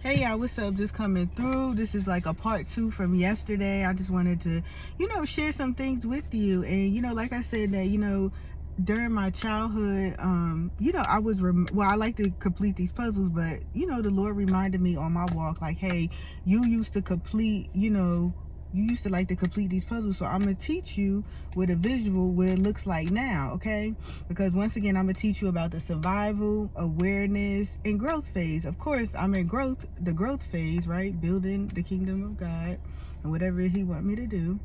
Hey y'all, what's up? Just coming through. This is like a part 2 from yesterday. I just wanted to, share some things with you. And, like I said that, during my childhood, I was, I like to complete these puzzles, but, the Lord reminded me on my walk, like, hey, you used to complete, you used to like to complete these puzzles, so I'm gonna teach you with a visual what it looks like now, okay? Because once again, I'm gonna teach you about the survival, awareness, and growth phase. Of course, I'm in the growth phase, right? Building the kingdom of God and whatever He want me to do.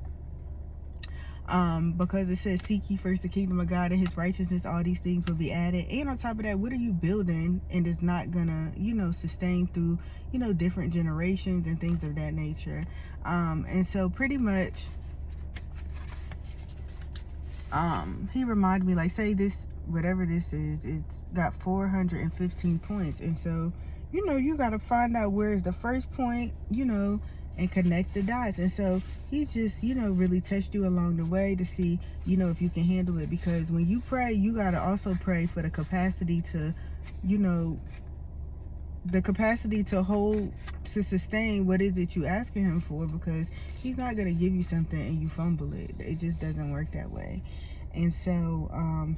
Because it says seek ye first the kingdom of God and His righteousness, all these things will be added. And on top of that, what are you building and is not gonna sustain through different generations and things of that nature. And so pretty much he reminded me, like, say this, whatever this is, it's got 415 points, and so you got to find out where is the first point, and connect the dots. And so he just really tests you along the way to see if you can handle it, because when you pray, you got to also pray for the capacity to hold, to sustain what is it you asking Him for, because He's not going to give you something and you fumble it. It just doesn't work that way. And so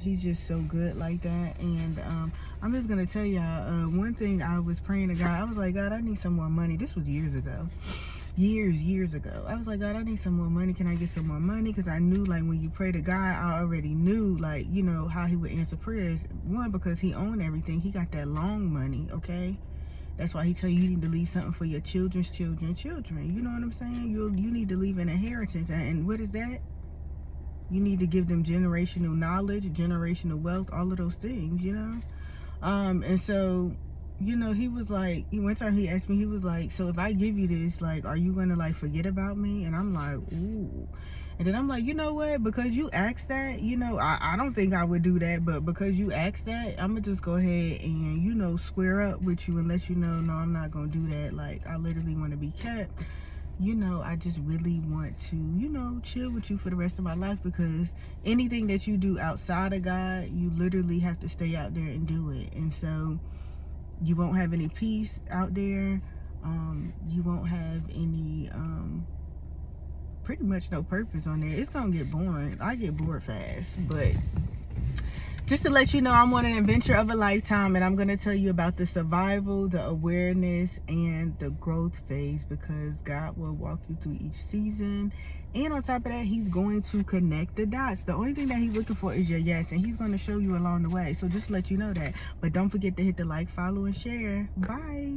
He's just so good like that. And I'm just going to tell y'all, one thing I was praying to God, I was like, God, I need some more money. This was years ago. Years ago. I was like, God, I need some more money. Can I get some more money? Because I knew, like, when you pray to God, I already knew, like, how He would answer prayers. One, because He owned everything. He got that long money, okay? That's why He tell you need to leave something for your children's children. You know what I'm saying? You need to leave an inheritance. And what is that? You need to give them generational knowledge, generational wealth, all of those things, And so, he was like, one time he asked me, he was like, so if I give you this, like, are you gonna, like, forget about me? And I'm like, ooh. And then I'm like, you know what? Because you asked that, I don't think I would do that, but because you asked that, I'm gonna just go ahead and, square up with you and let you know, no, I'm not gonna do that. Like, I literally want to be kept. I just really want to, chill with you for the rest of my life, because anything that you do outside of God, you literally have to stay out there and do it. And so you won't have any peace out there. You won't have any, pretty much no purpose on there. It's going to get boring. I get bored fast, but just to let you know, I'm on an adventure of a lifetime, and I'm going to tell you about the survival, the awareness, and the growth phase, because God will walk you through each season. And on top of that, He's going to connect the dots. The only thing that He's looking for is your yes, and He's going to show you along the way. So just let you know that. But don't forget to hit the like, follow, and share. Bye.